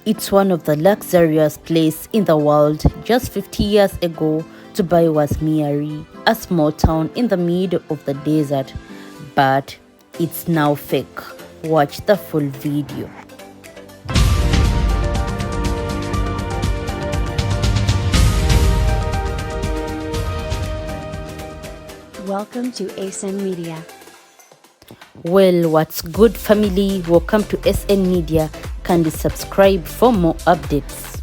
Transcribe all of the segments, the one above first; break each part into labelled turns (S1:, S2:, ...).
S1: it's one of the luxurious places in the world. Just 50 years ago, Dubai was Miari, a small town in the middle of the desert. But it's now fake. Watch the full video.
S2: Welcome to ASN Media.
S1: Well, what's good, family? Welcome to SN Media. Kindly subscribe for more updates.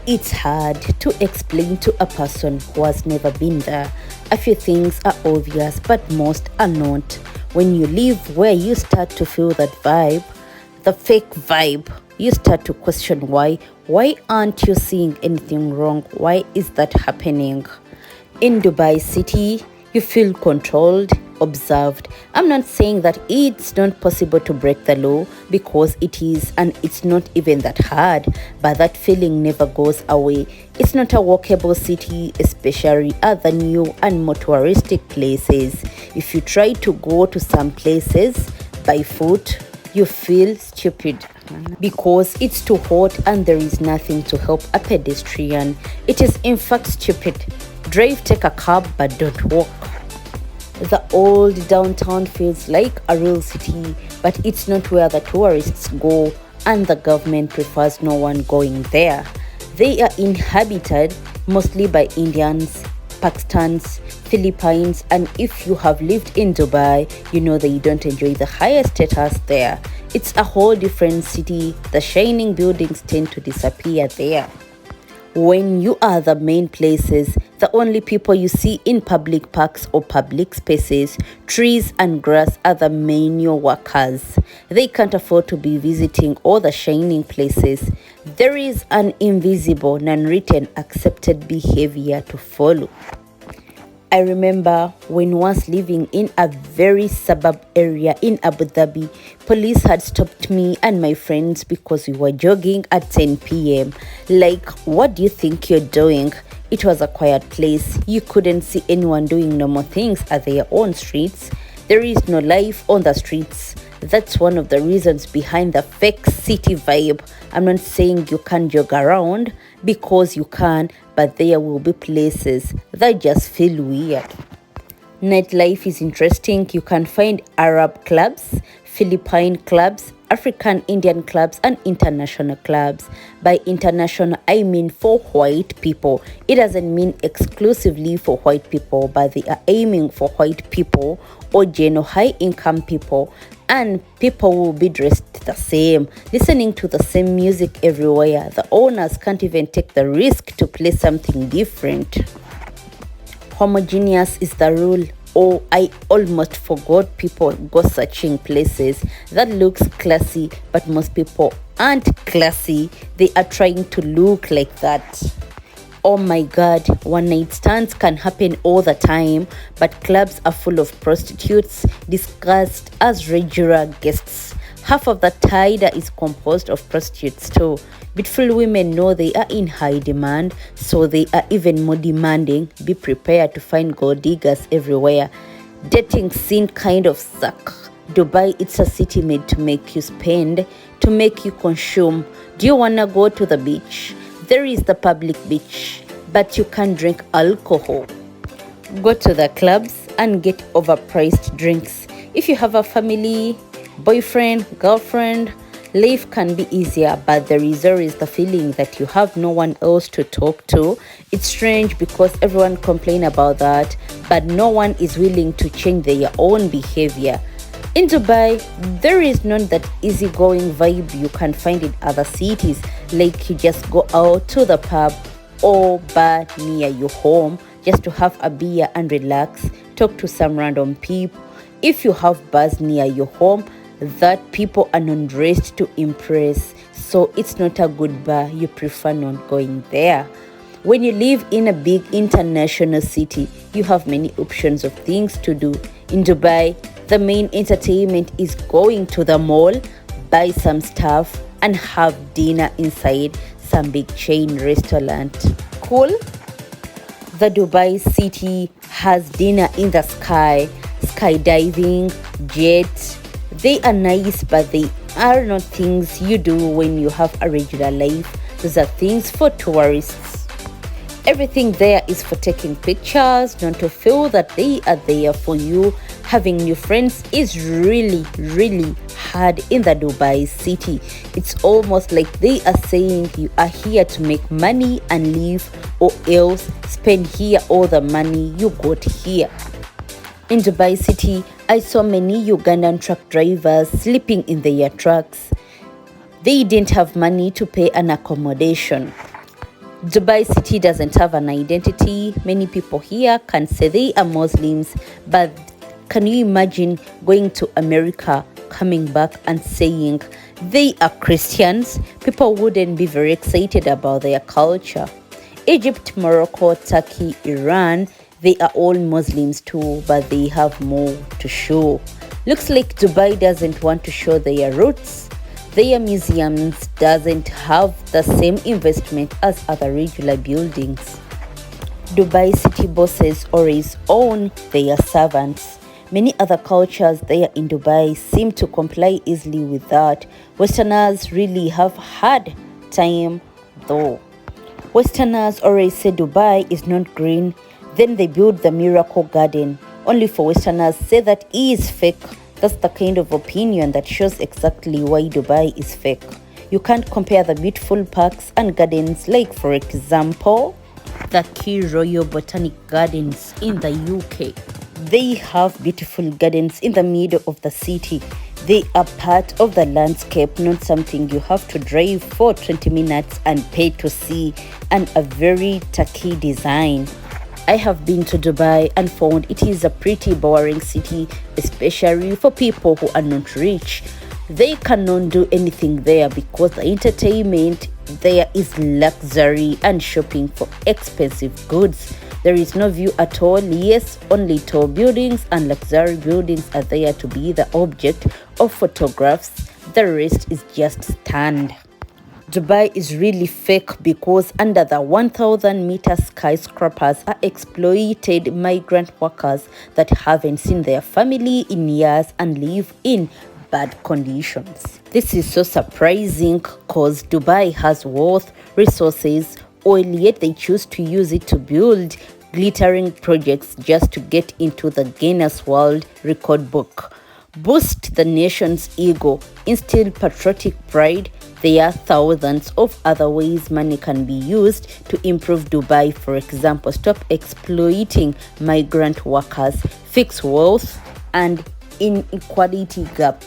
S1: It's hard to explain to a person who has never been there. A few things are obvious, but most are not. When you live where you start to feel that vibe, the fake vibe, you start to question why. Why aren't you seeing anything wrong? Why is that happening? In Dubai City, you feel controlled, observed. I'm not saying that it's not possible to break the law, because it is, and it's not even that hard, but that feeling never goes away. It's not a walkable city, especially at the new and more touristic places. If you try to go to some places by foot, you feel stupid because it's too hot and there is nothing to help a pedestrian. It is in fact stupid. Drive, take a cab, but don't walk. The old downtown feels like a real city, but it's not where the tourists go, and the government prefers no one going there. They are inhabited mostly by Indians, Pakistanis, Philippines, and if you have lived in Dubai, you know they don't enjoy the highest status there. It's a whole different city. The shining buildings tend to disappear there. When you are the main places, the only people you see in public parks or public spaces, trees and grass, are the manual workers. They can't afford to be visiting all the shining places. There is an invisible, non-written, accepted behavior to follow. I remember when once living in a very suburb area in Abu Dhabi, police had stopped me and my friends because we were jogging at 10 p.m. Like, what do you think you're doing? It was a quiet place. You couldn't see anyone doing normal things at their own streets. There is no life on the streets. That's one of the reasons behind the fake city vibe. I'm not saying you can't jog around, because you can, but there will be places that just feel weird. Nightlife is interesting. You can find Arab clubs, Philippine clubs, African Indian clubs, and international clubs. By international, I mean for white people. It doesn't mean exclusively for white people, but they are aiming for white people or general high-income people. And people will be dressed the same, listening to the same music everywhere. The owners can't even take the risk to play something different. Homogeneous is the rule. Oh, I almost forgot people go searching places that looks classy, but most people aren't classy. They are trying to look like that. Oh my God, one night stands can happen all the time, but clubs are full of prostitutes disguised as regular guests. Half of the tide is composed of prostitutes too. Beautiful women know they are in high demand, so they are even more demanding. Be prepared to find gold diggers everywhere. Dating scene kind of suck. Dubai, it's a city made to make you spend, to make you consume. Do you wanna go to the beach? There is the public beach, but you can't drink alcohol. Go to the clubs and get overpriced drinks. If you have a family, boyfriend, girlfriend, life can be easier, but there is always the feeling that you have no one else to talk to. It's strange because everyone complains about that, but no one is willing to change their own behavior. In Dubai, there is not that easygoing vibe you can find in other cities, like you just go out to the pub or bar near your home just to have a beer and relax, talk to some random people. If you have bars near your home, that people are not dressed to impress, so it's not a good bar. You prefer not going there. When you live in a big international city, you have many options of things to do. In Dubai, the main entertainment is going to the mall, buy some stuff, and have dinner inside some big chain restaurant. Cool? The Dubai city has dinner in the sky, skydiving, jet. They are nice, but they are not things you do when you have a regular life. Those are things for tourists. Everything there is for taking pictures, not to feel that they are there for you. Having new friends is really, really hard in the Dubai city. It's almost like they are saying you are here to make money and leave, or else spend here all the money you got here. In Dubai city, I saw many Ugandan truck drivers sleeping in their trucks. They didn't have money to pay an accommodation. Dubai city doesn't have an identity. Many people here can say they are Muslims, but can you imagine going to America, coming back and saying they are Christians? People wouldn't be very excited about their culture. Egypt, Morocco, Turkey, Iran, they are all Muslims too, but they have more to show. Looks like Dubai doesn't want to show their roots. Their museums doesn't have the same investment as other regular buildings. Dubai city bosses always own their servants. Many other cultures there in Dubai seem to comply easily with that. Westerners really have hard time though. Westerners always say Dubai is not green, then they build the miracle garden. Only for Westerners say that is fake. That's the kind of opinion that shows exactly why Dubai is fake. You can't compare the beautiful parks and gardens, like for example, the Key Royal Botanic Gardens in the UK. They have beautiful gardens in the middle of the city. They are part of the landscape, not something you have to drive for 20 minutes and pay to see, and a very tacky design. I have been to Dubai and found it is a pretty boring city, especially for people who are not rich. They cannot do anything there because the entertainment there is luxury and shopping for expensive goods. There is no view at all. Yes, only tall buildings and luxury buildings are there to be the object of photographs. The rest is just stand. Dubai is really fake because under the 1,000-meter skyscrapers are exploited migrant workers that haven't seen their family in years and live in bad conditions. This is so surprising because Dubai has wealth, resources, oil, yet they choose to use it to build glittering projects just to get into the Guinness World Record book. Boost the nation's ego, instill patriotic pride. There are thousands of other ways money can be used to improve Dubai. For example, stop exploiting migrant workers, fix wealth and inequality gap.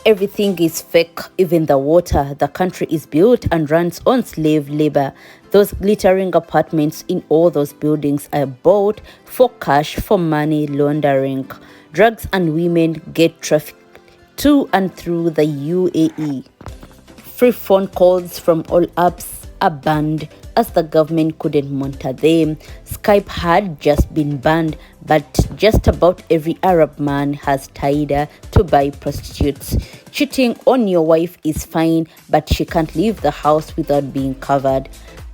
S1: Everything is fake, even the water. The country is built and runs on slave labor. Those glittering apartments in all those buildings are bought for cash, for money laundering. Drugs and women get trafficked to and through the UAE. Free phone calls from all apps are banned as the government couldn't monitor them. Skype had just been banned, but just about every Arab man has tied her to buy prostitutes. Cheating on your wife is fine, but she can't leave the house without being covered.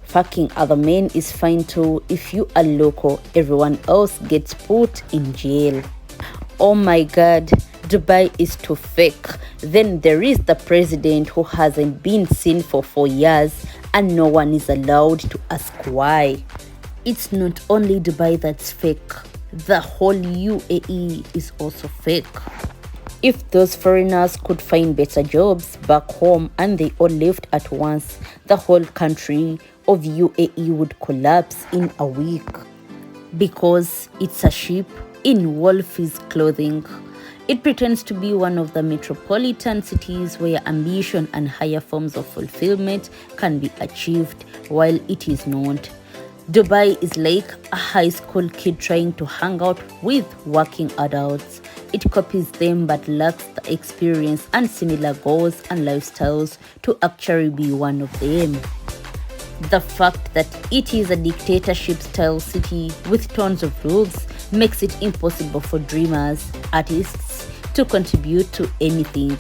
S1: Fucking other men is fine too. If you are local, everyone else gets put in jail. Oh my god, Dubai is too fake. Then there is the president who hasn't been seen for 4 years and no one is allowed to ask why. It's not only Dubai that's fake. The whole UAE is also fake. If those foreigners could find better jobs back home and they all left at once, the whole country of UAE would collapse in a week. Because it's a sheep in wolf's clothing. It pretends to be one of the metropolitan cities where ambition and higher forms of fulfillment can be achieved, while it is not. Dubai is like a high school kid trying to hang out with working adults. It copies them but lacks the experience and similar goals and lifestyles to actually be one of them. The fact that it is a dictatorship-style city with tons of rules makes it impossible for dreamers, artists, to contribute to anything.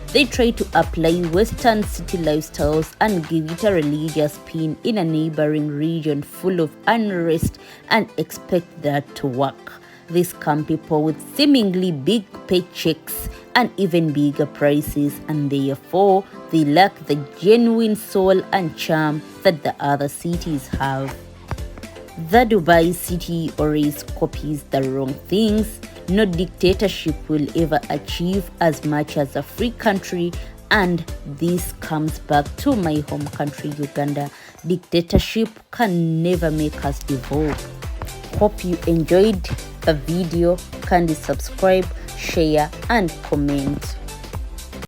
S1: They try to apply Western city lifestyles and give it a religious spin in a neighboring region full of unrest and expect that to work. These scam people with seemingly big paychecks and even bigger prices, and therefore they lack the genuine soul and charm that the other cities have. The Dubai city always copies the wrong things. No dictatorship will ever achieve as much as a free country, and this comes back to my home country, Uganda. Dictatorship can never make us devolve. Hope you enjoyed the video. Kindly subscribe, share and comment.